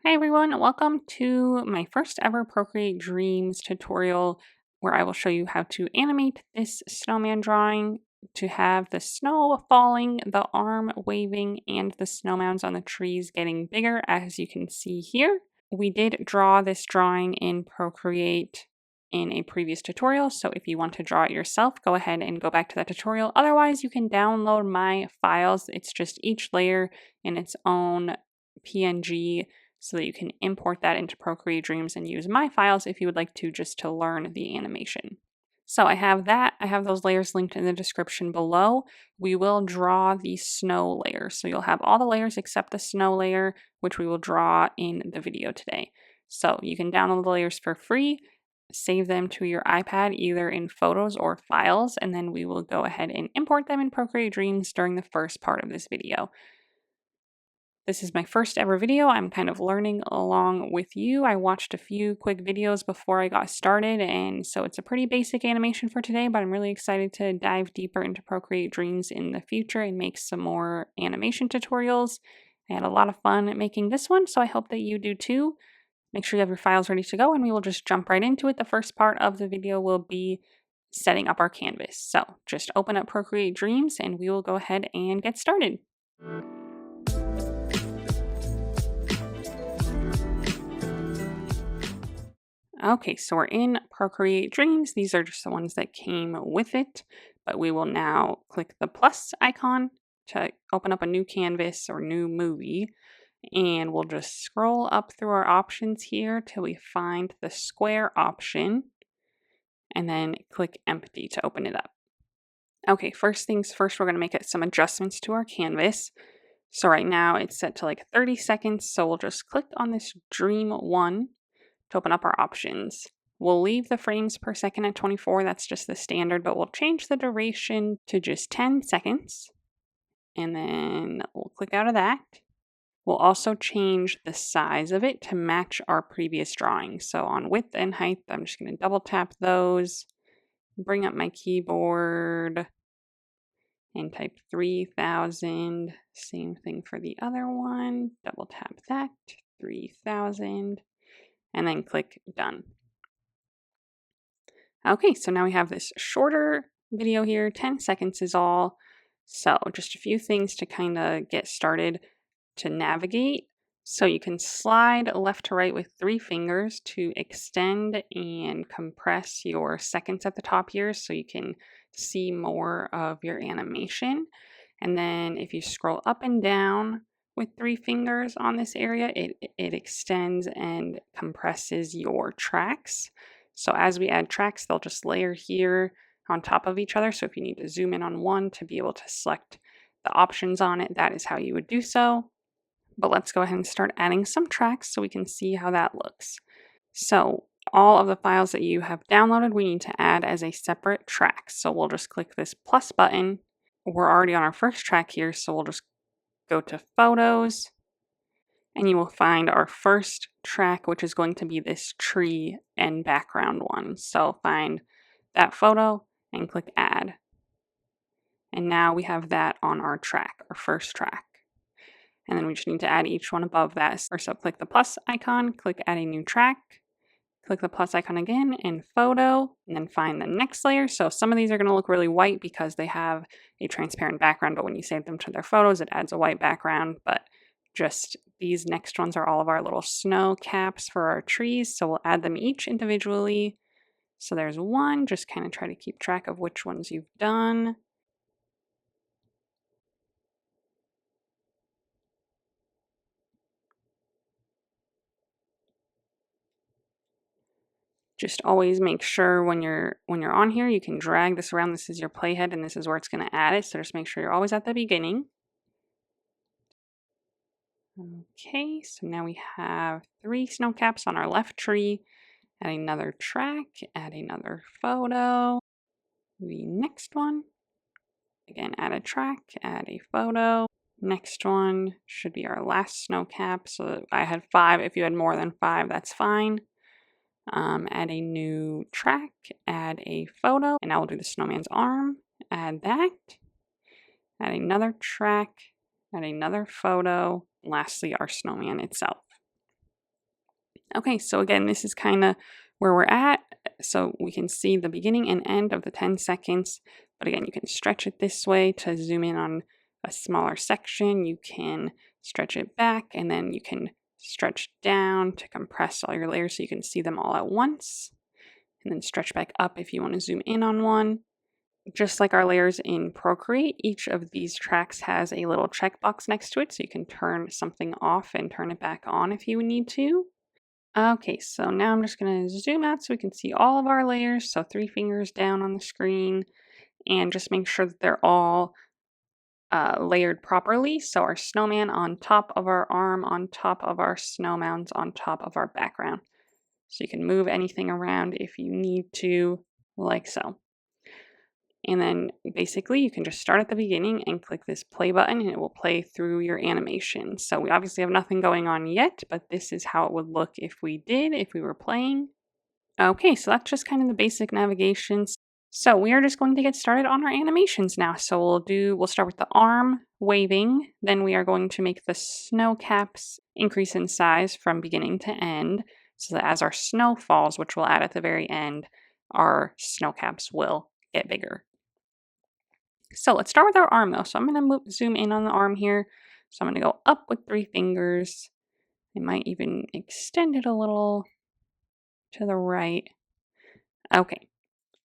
Hi everyone, welcome to my first ever Procreate Dreams tutorial where I will show you how to animate this snowman drawing to have the snow falling, the arm waving, and the snow mounds on the trees getting bigger, as you can see here. We did draw this drawing in Procreate in a previous tutorial, so if you want to draw it yourself, go ahead and go back to that tutorial. Otherwise, you can download my files. It's just each layer in its own PNG so that you can import that into Procreate Dreams and use my files if you would like to, just to learn the animation. So I have that. I have those layers linked in the description below. We will draw the snow layer. So you'll have all the layers except the snow layer, which we will draw in the video today. So you can download the layers for free, save them to your iPad either in photos or files, and then we will go ahead and import them in Procreate Dreams during the first part of this video. This is my first ever video. I'm kind of learning along with you. I watched a few quick videos before I got started, and so it's a pretty basic animation for today, but I'm really excited to dive deeper into Procreate Dreams in the future and make some more animation tutorials. I had a lot of fun making this one, so I hope that you do too. Make sure you have your files ready to go, and we will just jump right into it. The first part of the video will be setting up our canvas. So just open up Procreate Dreams, and we will go ahead and get started. Okay, so we're in Procreate Dreams. These are just the ones that came with it, but we will now click the plus icon to open up a new canvas or new movie, and we'll just scroll up through our options here till we find the square option, and then click empty to open it up. Okay, first things first, we're going to make some adjustments to our canvas. So right now it's set to like 30 seconds, so we'll just click on this Dream 1 to open up our options. We'll leave the frames per second at 24, that's just the standard, but we'll change the duration to just 10 seconds. And then we'll click out of that. We'll also change the size of it to match our previous drawing. So on width and height, I'm just going to double tap those, bring up my keyboard, and type 3000. Same thing for the other one. Double tap that, 3000. And then click done. Okay, so now we have this shorter video here, 10 seconds is all. So just a few things to kind of get started to navigate. So you can slide left to right with 3 fingers to extend and compress your seconds at the top here so you can see more of your animation. And then if you scroll up and down with 3 fingers on this area, it extends and compresses your tracks. So as we add tracks, they'll just layer here on top of each other. So if you need to zoom in on one to be able to select the options on it, that is how you would do so. But let's go ahead and start adding some tracks so we can see how that looks. So all of the files that you have downloaded, we need to add as a separate track. So we'll just click this plus button. We're already on our first track here, so we'll just go to Photos, and you will find our first track, which is going to be this tree and background one. So find that photo and click Add. And now we have that on our track, our first track. And then we just need to add each one above that. So click the plus icon, click Add a new track, click the plus icon again in Photo, and then find the next layer. So some of these are going to look really white because they have a transparent background, but when you save them to their photos, it adds a white background. But just these next ones are all of our little snow caps for our trees. So we'll add them each individually. So there's one, just kind of try to keep track of which ones you've done. Just always make sure when you're on here, you can drag this around. This is your playhead and this is where it's going to add it. So just make sure you're always at the beginning. Okay, so now we have 3 snow caps on our left tree. Add another track, add another photo. The next one, again, add a track, add a photo. Next one should be our last snow cap. So I had 5. If you had more than 5, that's fine. Add a new track, add a photo, and now we'll do the snowman's arm. Add that. Add another track, add another photo. Lastly, our snowman itself. Okay, so again, this is kind of where we're at. So we can see the beginning and end of the 10 seconds. But again, you can stretch it this way to zoom in on a smaller section. You can stretch it back, and then you can stretch down to compress all your layers so you can see them all at once. And then stretch back up if you want to zoom in on one. Just like our layers in Procreate, each of these tracks has a little checkbox next to it, so you can turn something off and turn it back on if you need to. Okay, so now I'm just going to zoom out so we can see all of our layers. So 3 fingers down on the screen, and just make sure that they're all layered properly. So our snowman on top of our arm, on top of our snow mounds, on top of our background. So you can move anything around if you need to, like so. And then basically you can just start at the beginning and click this play button and it will play through your animation. So we obviously have nothing going on yet, but this is how it would look if we did, if we were playing. Okay, so that's just kind of the basic navigation. So we are just going to get started on our animations now. So we'll start with the arm waving, then we are going to make the snow caps increase in size from beginning to end, so that as our snow falls, which we'll add at the very end, our snow caps will get bigger. So let's start with our arm though. So I'm going to zoom in on the arm here. So I'm going to go up with 3 fingers. I might even extend it a little to the right. Okay,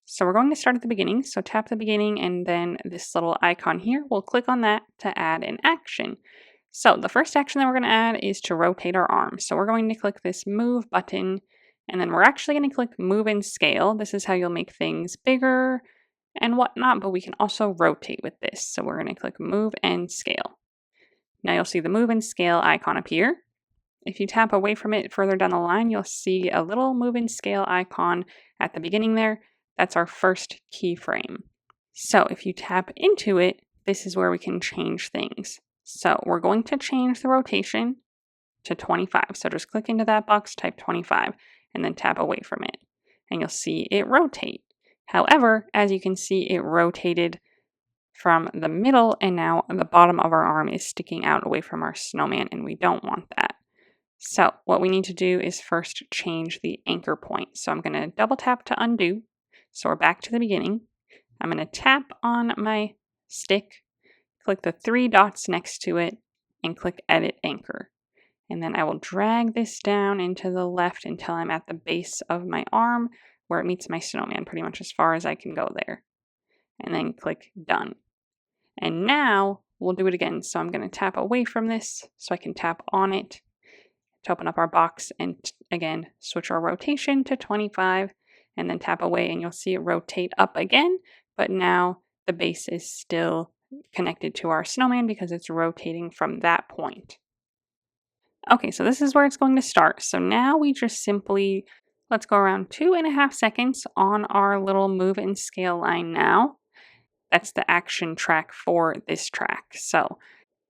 so we're going to start at the beginning. So tap the beginning and then this little icon here, we'll click on that to add an action. So the first action that we're going to add is to rotate our arm. So we're going to click this move button, and then we're actually going to click move and scale. This is how you'll make things bigger and whatnot, but we can also rotate with this. So we're going to click move and scale. Now you'll see the move and scale icon appear. If you tap away from it further down the line, you'll see a little move and scale icon at the beginning there. That's our first keyframe. So if you tap into it, this is where we can change things. So we're going to change the rotation to 25. So just click into that box, type 25, and then tap away from it. And you'll see it rotate. However, as you can see, it rotated from the middle, and now the bottom of our arm is sticking out away from our snowman, and we don't want that. So what we need to do is first change the anchor point. So I'm going to double tap to undo. So we're back to the beginning. I'm going to tap on my stick, click the 3 dots next to it, and click Edit Anchor. And then I will drag this down into the left until I'm at the base of my arm where it meets my snowman, pretty much as far as I can go there. And then click Done. And now we'll do it again. So I'm going to tap away from this so I can tap on it to open up our box and again switch our rotation to 25 and then tap away and you'll see it rotate up again, but now the base is still connected to our snowman because it's rotating from that point. Okay, so this is where it's going to start. So now we just simply, let's go around 2.5 seconds on our little move and scale line now. That's the action track for this track.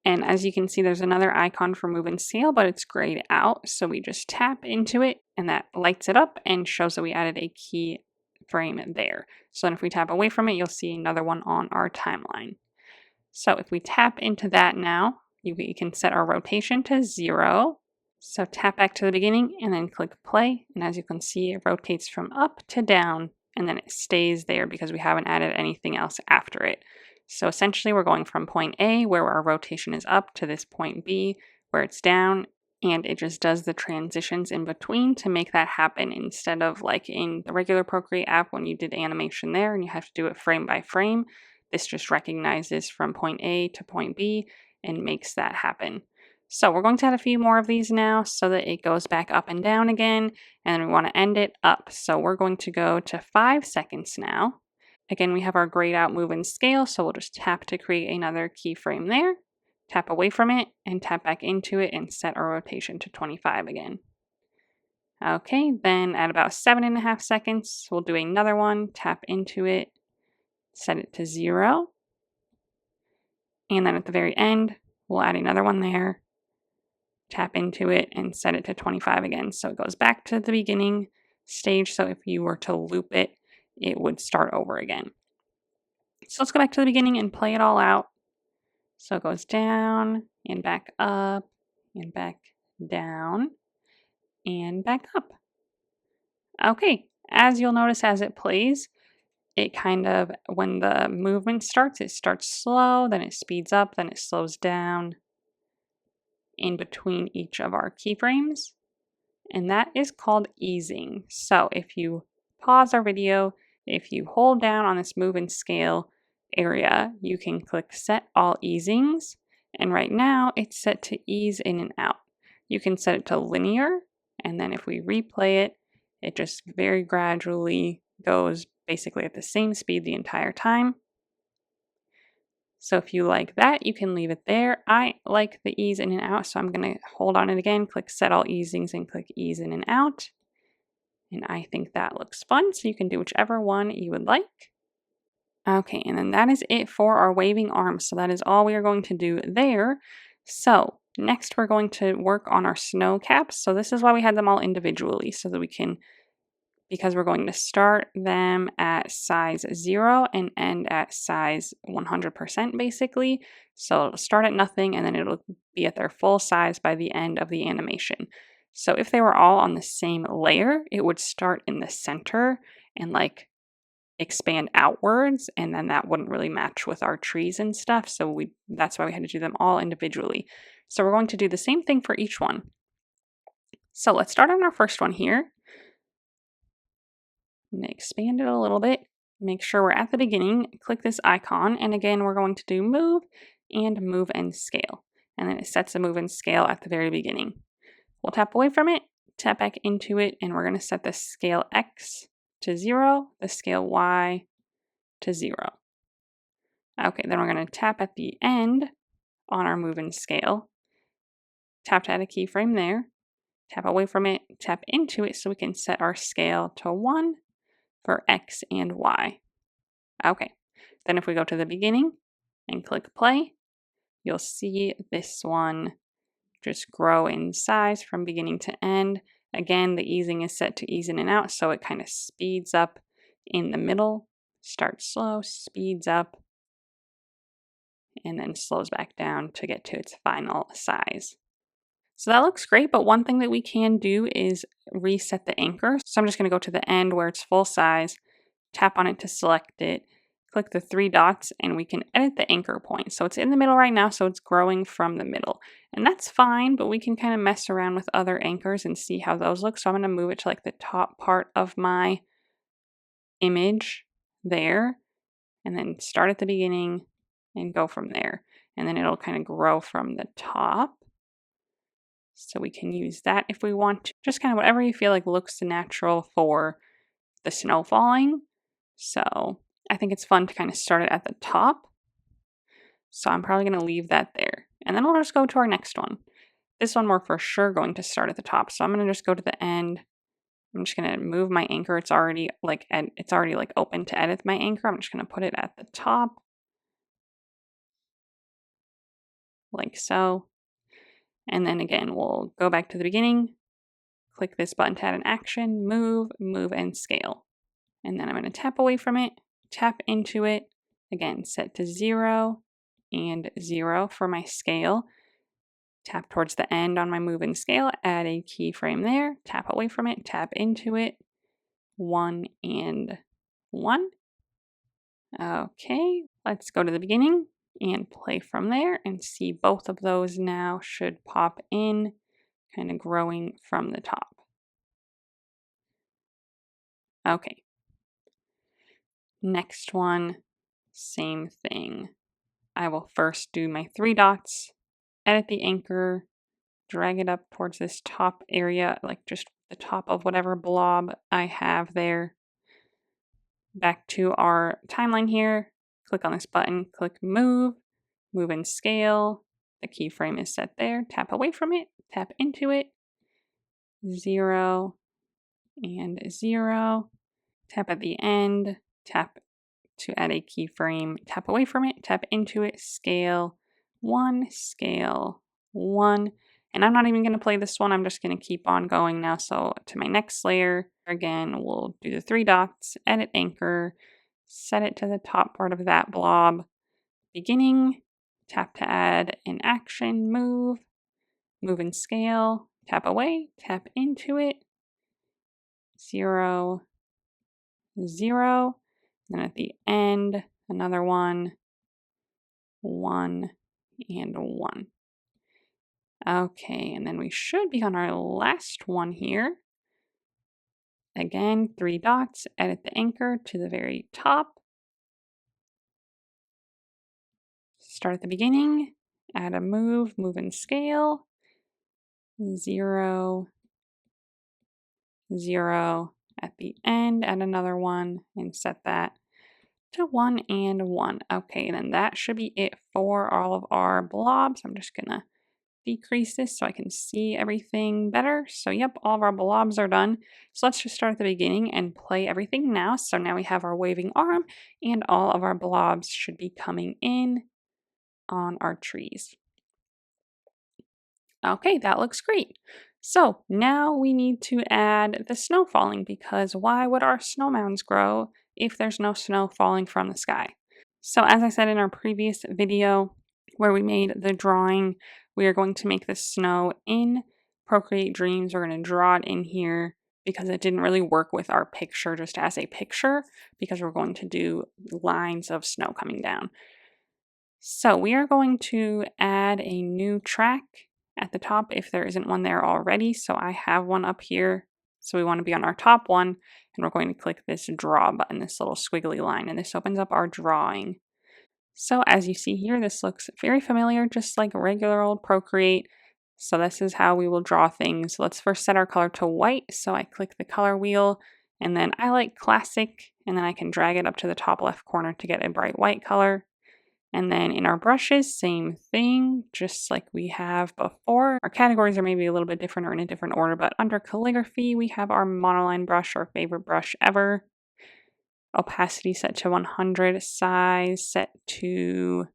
And as you can see, there's another icon for move and scale, but it's grayed out. So we just tap into it and that lights it up and shows that we added a key frame there. So then if we tap away from it, you'll see another one on our timeline. So if we tap into that now, we can set our rotation to 0. So tap back to the beginning and then click play. And as you can see, it rotates from up to down and then it stays there because we haven't added anything else after it. So essentially we're going from point A where our rotation is up to this point B where it's down, and it just does the transitions in between to make that happen instead of like in the regular Procreate app when you did animation there and you have to do it frame by frame. This just recognizes from point A to point B and makes that happen. So we're going to add a few more of these now so that it goes back up and down again, and we want to end it up. So we're going to go to 5 seconds now. Again, we have our grayed out move and scale, so we'll just tap to create another keyframe there, tap away from it, and tap back into it and set our rotation to 25 again. Okay, then at about 7.5 seconds, we'll do another one, tap into it, set it to 0. And then at the very end, we'll add another one there, tap into it, and set it to 25 again. So it goes back to the beginning stage, so if you were to loop it, it would start over again. So let's go back to the beginning and play it all out. So it goes down and back up and back down. and back up. Okay, as you'll notice as it plays, it kind of, when the movement starts, it starts slow, then it speeds up, then it slows down in between each of our keyframes. And that is called easing. So if you pause our video, if you hold down on this move and scale area, you can click set all easings. And right now it's set to ease in and out. You can set it to linear, and then if we replay it, it just very gradually goes basically at the same speed the entire time. So if you like that, you can leave it there. I like the ease in and out, so I'm going to hold on it again, click set all easings and click ease in and out. And I think that looks fun, so you can do whichever one you would like. Okay, and then that is it for our waving arms. So that is all we are going to do there. So next we're going to work on our snow caps. So this is why we had them all individually, so that we can, because we're going to start them at size 0 and end at size 100% basically. So it'll start at nothing and then it'll be at their full size by the end of the animation. So if they were all on the same layer, it would start in the center and like expand outwards, and then that wouldn't really match with our trees and stuff. So that's why we had to do them all individually. So we're going to do the same thing for each one. So let's start on our first one here. I'm going to expand it a little bit, make sure we're at the beginning, click this icon, and again we're going to do move and scale. And then it sets the move and scale at the very beginning. We'll tap away from it, tap back into it, and we're going to set the scale X to 0, the scale Y to 0. Okay, then we're going to tap at the end on our move and scale, tap to add a keyframe there, tap away from it, tap into it so we can set our scale to 1 for X and Y. Okay, then if we go to the beginning and click play, you'll see this one just grow in size from beginning to end. Again, the easing is set to ease in and out, so it kind of speeds up in the middle, starts slow, speeds up, and then slows back down to get to its final size. So that looks great, but one thing that we can do is reset the anchor. So I'm just going to go to the end where it's full size, tap on it to select it, click the 3 dots, and we can edit the anchor point. So it's in the middle right now, so it's growing from the middle. And that's fine, but we can kind of mess around with other anchors and see how those look. So I'm going to move it to like the top part of my image there, and then start at the beginning and go from there. And then it'll kind of grow from the top. So we can use that if we want to. Just kind of whatever you feel like looks natural for the snow falling. So I think it's fun to kind of start it at the top. So I'm probably going to leave that there. And then we'll just go to our next one. This one we're for sure going to start at the top. So I'm going to just go to the end. I'm just going to move my anchor. It's already like open to edit my anchor. I'm just going to put it at the top. Like so. And then again, we'll go back to the beginning, click this button to add an action, move, and scale. And then I'm going to tap away from it, tap into it, again, set to 0 and 0 for my scale. Tap towards the end on my move and scale, add a keyframe there, tap away from it, tap into it, 1 and 1. Okay, let's go to the beginning and play from there and see both of those now should pop in, kind of growing from the top. Okay. Next one, same thing. I will first do my 3 dots, edit the anchor, drag it up towards this top area, like just the top of whatever blob I have there. Back to our timeline here, click on this button, click move and scale. The keyframe is set there. Tap away from it, tap into it, 0 and 0. Tap at the end, tap to add a keyframe, tap away from it, tap into it, scale 1, and I'm not even going to play this one, I'm just going to keep on going now. So to my next layer, again, we'll do the 3 dots, edit anchor, set it to the top part of that blob, beginning, tap to add an action, move and scale, tap away, tap into it, 0, 0, then at the end, another 1, 1, and 1. Okay, and then we should be on our last one here. Again, 3 dots, edit the anchor to the very top. Start at the beginning, add a move and scale, 0, 0, at the end, add another 1, and set that to 1 and 1. Okay, and then that should be it for all of our blobs. I'm just gonna decrease this so I can see everything better. So yep, all of our blobs are done. So let's just start at the beginning and play everything now. So now we have our waving arm and all of our blobs should be coming in on our trees. Okay, that looks great. So now we need to add the snow falling, because why would our snow mounds grow if there's no snow falling from the sky? So as I said in our previous video where we made the drawing, we are going to make the snow in Procreate Dreams. We're going to draw it in here because it didn't really work with our picture just as a picture, because we're going to do lines of snow coming down. So we are going to add a new track at the top if there isn't one there already. So I have one up here. So we want to be on our top one, and we're going to click this draw button, this little squiggly line, and this opens up our drawing. So as you see here, this looks very familiar, just like a regular old Procreate. So this is how we will draw things. Let's first set our color to white. So I click the color wheel, and then I like classic, and then I can drag it up to the top left corner to get a bright white color. And then in our brushes, same thing, just like we have before. Our categories are maybe a little bit different or in a different order, but under calligraphy, we have our monoline brush, our favorite brush ever. Opacity set to 100, size set to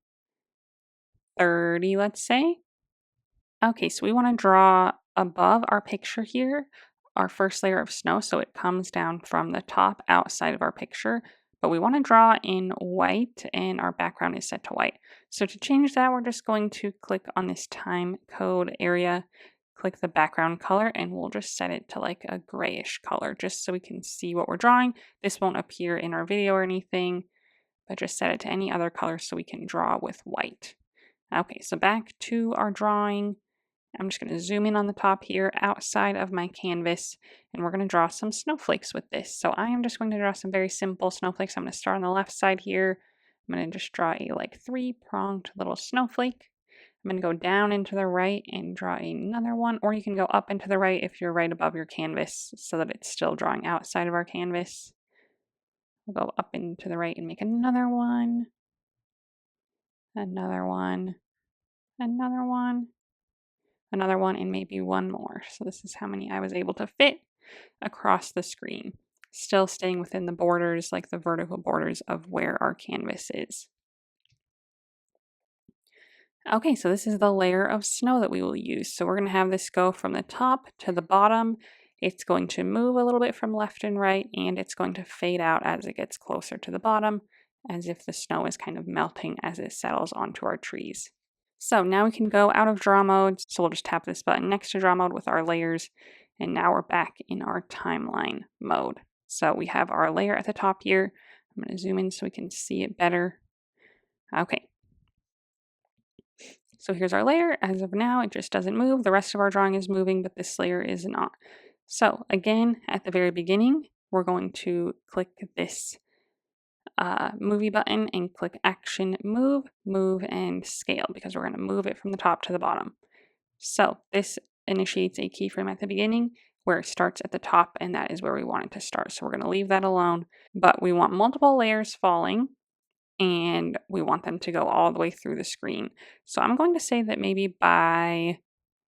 30, let's say. Okay, so we want to draw above our picture here, our first layer of snow, so it comes down from the top outside of our picture, but we want to draw in white and our background is set to white. So to change that, we're just going to click on this time code area, click the background color, and we'll just set it to like a grayish color just so we can see what we're drawing. This won't appear in our video or anything, but just set it to any other color so we can draw with white. Okay, so back to our drawing. I'm just going to zoom in on the top here outside of my canvas, and we're going to draw some snowflakes with this. So I am just going to draw some very simple snowflakes. I'm going to start on the left side here. I'm going to just draw a like 3-pronged little snowflake. I'm going to go down into the right and draw another one, or you can go up into the right if you're right above your canvas so that it's still drawing outside of our canvas. We'll go up into the right and make another one, another one, another one, another one, and maybe one more. So this is how many I was able to fit across the screen, still staying within the borders, like the vertical borders of where our canvas is. Okay, so this is the layer of snow that we will use. So we're going to have this go from the top to the bottom. It's going to move a little bit from left and right, and it's going to fade out as it gets closer to the bottom, as if the snow is kind of melting as it settles onto our trees. So now we can go out of draw mode. So we'll just tap this button next to draw mode with our layers. And now we're back in our timeline mode. So we have our layer at the top here. I'm going to zoom in so we can see it better. Okay. So here's our layer. As of now, it just doesn't move. The rest of our drawing is moving, but this layer is not. So again, at the very beginning, we're going to click this movie button and click action move, and scale, because we're going to move it from the top to the bottom. So this initiates a keyframe at the beginning where it starts at the top, and that is where we want it to start. So we're going to leave that alone, but we want multiple layers falling and we want them to go all the way through the screen. So I'm going to say that maybe by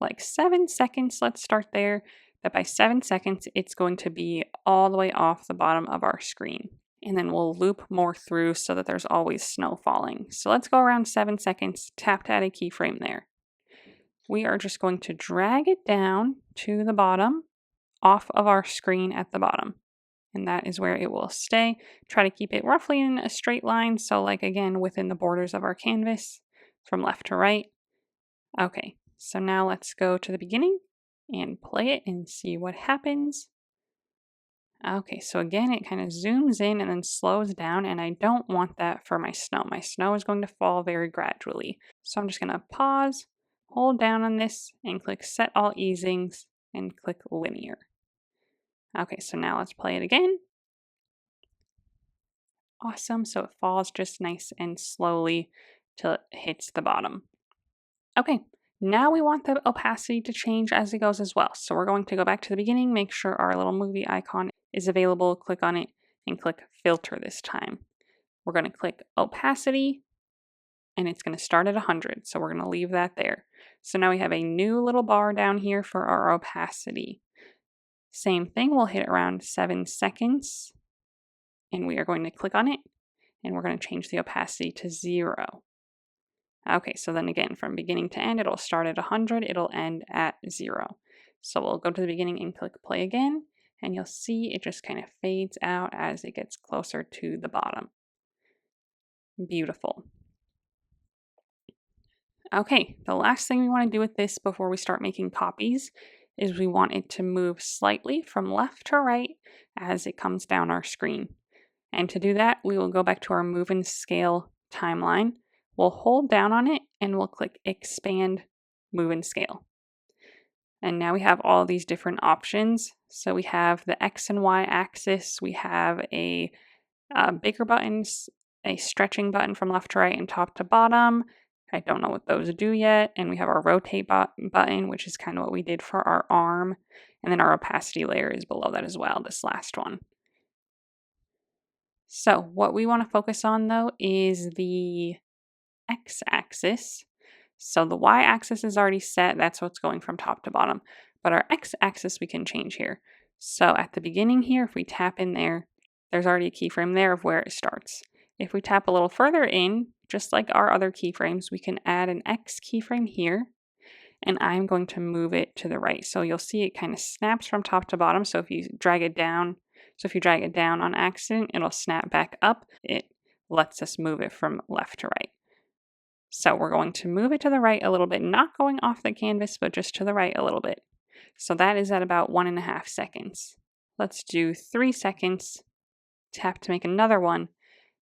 like 7 seconds, let's start there, that by 7 seconds, it's going to be all the way off the bottom of our screen. And then we'll loop more through so that there's always snow falling. So let's go around 7 seconds, tap to add a keyframe there. We are just going to drag it down to the bottom, off of our screen at the bottom. And that is where it will stay. Try to keep it roughly in a straight line. So like again, within the borders of our canvas from left to right. Okay, so now let's go to the beginning and play it and see what happens. Okay, so again, it kind of zooms in and then slows down, and I don't want that for my snow. My snow is going to fall very gradually. So I'm just going to pause, hold down on this, and click Set All Easings, and click Linear. Okay, so now let's play it again. Awesome, so it falls just nice and slowly till it hits the bottom. Okay, now we want the opacity to change as it goes as well. So we're going to go back to the beginning, make sure our little movie icon is available, click on it, and click Filter this time. We're going to click Opacity, and it's going to start at 100, so we're going to leave that there. So now we have a new little bar down here for our opacity. Same thing, we'll hit around 7 seconds, and we are going to click on it, and we're going to change the opacity to 0. Okay, so then again, from beginning to end, it'll start at 100, it'll end at 0. So we'll go to the beginning and click play again, and you'll see it just kind of fades out as it gets closer to the bottom. Beautiful. Okay, the last thing we want to do with this before we start making copies is we want it to move slightly from left to right as it comes down our screen. And to do that, we will go back to our Move and Scale timeline. We'll hold down on it and we'll click Expand, Move and Scale. And now we have all these different options. So we have the X and Y axis, we have a bigger buttons, a stretching button from left to right and top to bottom. I don't know what those do yet. And we have our rotate button, which is kind of what we did for our arm. And then our opacity layer is below that as well, this last one. So what we want to focus on though is the x-axis. So the y-axis is already set. That's what's going from top to bottom. But our x-axis we can change here. So at the beginning here, if we tap in there, there's already a keyframe there of where it starts. If we tap a little further in, just like our other keyframes, we can add an X keyframe here, and I'm going to move it to the right. So you'll see it kind of snaps from top to bottom. So if you drag it down on accident, it'll snap back up. It lets us move it from left to right. So we're going to move it to the right a little bit, not going off the canvas, but just to the right a little bit. So that is at about 1.5 seconds. Let's do 3 seconds, tap to make another one,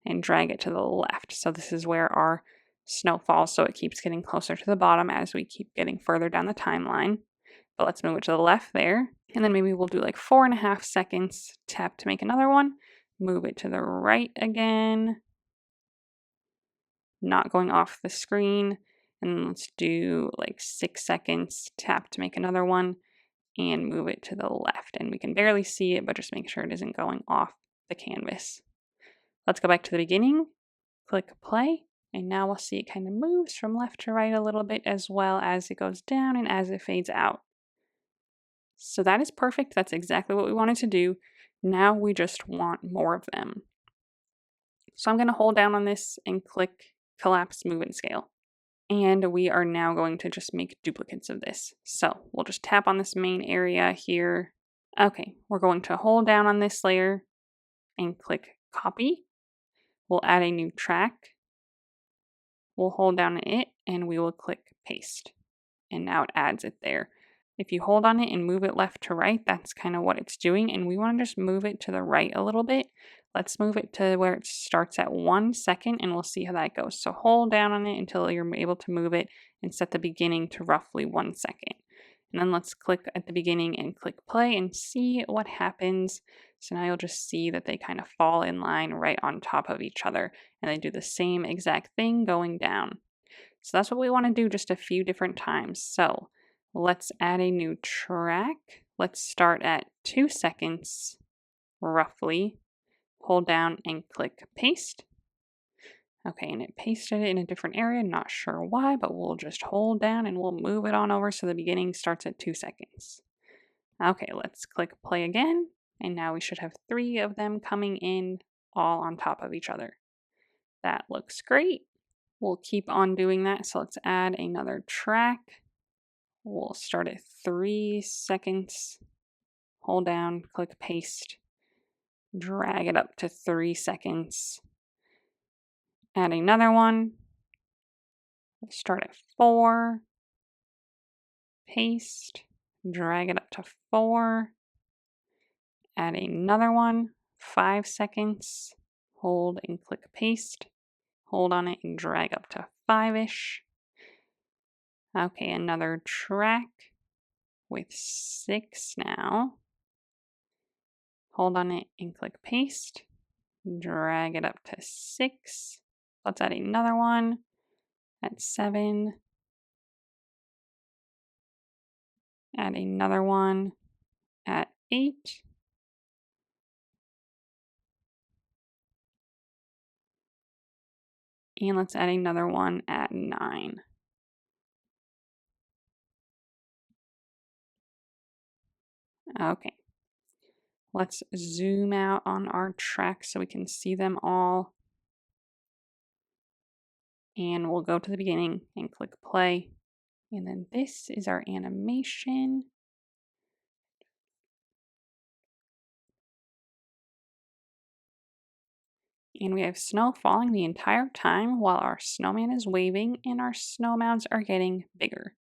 and drag it to the left. So this is where our snow falls, so it keeps getting closer to the bottom as we keep getting further down the timeline. But let's move it to the left there. And then maybe we'll do like 4.5 seconds, tap to make another one, move it to the right again, not going off the screen. And let's do like 6 seconds, tap to make another one, and move it to the left. And we can barely see it, but just make sure it isn't going off the canvas. Let's go back to the beginning, click play, and now we'll see it kind of moves from left to right a little bit as well as it goes down and as it fades out. So that is perfect. That's exactly what we wanted to do. Now we just want more of them. So I'm going to hold down on this and click Collapse, Move, and Scale. And we are now going to just make duplicates of this. So we'll just tap on this main area here. Okay, we're going to hold down on this layer and click Copy. We'll add a new track. We'll hold down on it and we will click Paste. And now it adds it there. If you hold on it and move it left to right, that's kind of what it's doing. And we want to just move it to the right a little bit. Let's move it to where it starts at 1 second and we'll see how that goes. So hold down on it until you're able to move it and set the beginning to roughly 1 second. And then let's click at the beginning and click play and see what happens. So now you'll just see that they kind of fall in line right on top of each other. And they do the same exact thing going down. So that's what we want to do just a few different times. So let's add a new track. Let's start at 2 seconds, roughly. Hold down and click paste. Okay, and it pasted it in a different area. Not sure why, but we'll just hold down and we'll move it on over so the beginning starts at 2 seconds. Okay, let's click play again. And now we should have 3 of them coming in all on top of each other. That looks great. We'll keep on doing that. So let's add another track. We'll start at 3 seconds. Hold down, click paste. Drag it up to 3 seconds. Add another one. We'll start at 4. Paste. drag it up to 4, add another one, 5 seconds, hold and click paste, hold on it and drag up to 5-ish. Okay, another track with 6 now. Hold on it and click paste, drag it up to 6. Let's add another one at 7. Add another one at 8. And let's add another one at 9. Okay. Let's zoom out on our tracks so we can see them all. And we'll go to the beginning and click play. And then this is our animation. And we have snow falling the entire time while our snowman is waving and our snow mounds are getting bigger.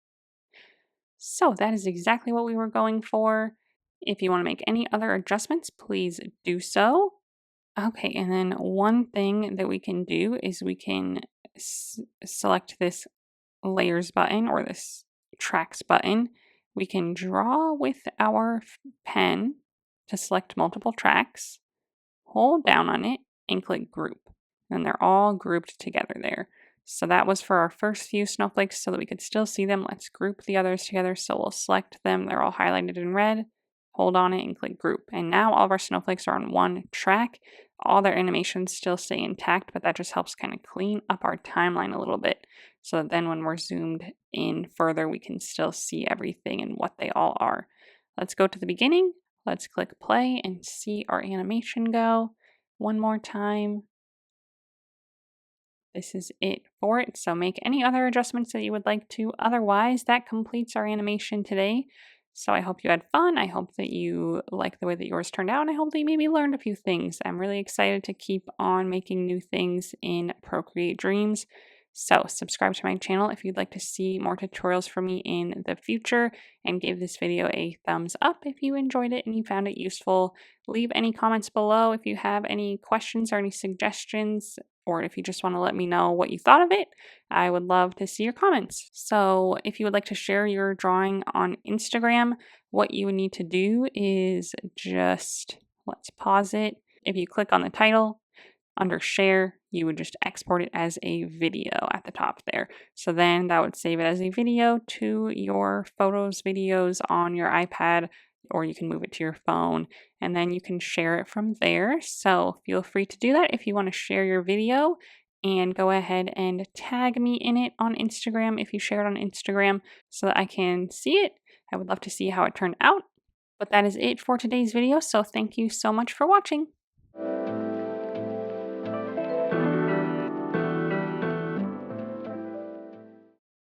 So that is exactly what we were going for. If you want to make any other adjustments, please do so. Okay, and then one thing that we can do is we can select this layers button or this tracks button. We can draw with our pen to select multiple tracks, hold down on it, and click group. And they're all grouped together there. So that was for our first few snowflakes so that we could still see them. Let's group the others together. So we'll select them. They're all highlighted in red. Hold on it and click group. And now all of our snowflakes are on one track. All their animations still stay intact, but that just helps kind of clean up our timeline a little bit. So that then when we're zoomed in further, we can still see everything and what they all are. Let's go to the beginning. Let's click play and see our animation go. One more time. This is it for it. So make any other adjustments that you would like to. Otherwise, that completes our animation today. So I hope you had fun. I hope that you like the way that yours turned out. And I hope that you maybe learned a few things. I'm really excited to keep on making new things in Procreate Dreams. So subscribe to my channel if you'd like to see more tutorials from me in the future, and give this video a thumbs up if you enjoyed it and you found it useful. Leave any comments below if you have any questions or any suggestions, or if you just want to let me know what you thought of it. I would love to see your comments. So if you would like to share your drawing on Instagram, what you would need to do is just, let's pause it. If you click on the title, under share, you would just export it as a video at the top there. So then that would save it as a video to your photos, videos on your iPad, or you can move it to your phone, and then you can share it from there. So feel free to do that if you want to share your video, and go ahead and tag me in it on Instagram if you share it on Instagram so that I can see it. I would love to see how it turned out. But that is it for today's video, so thank you so much for watching.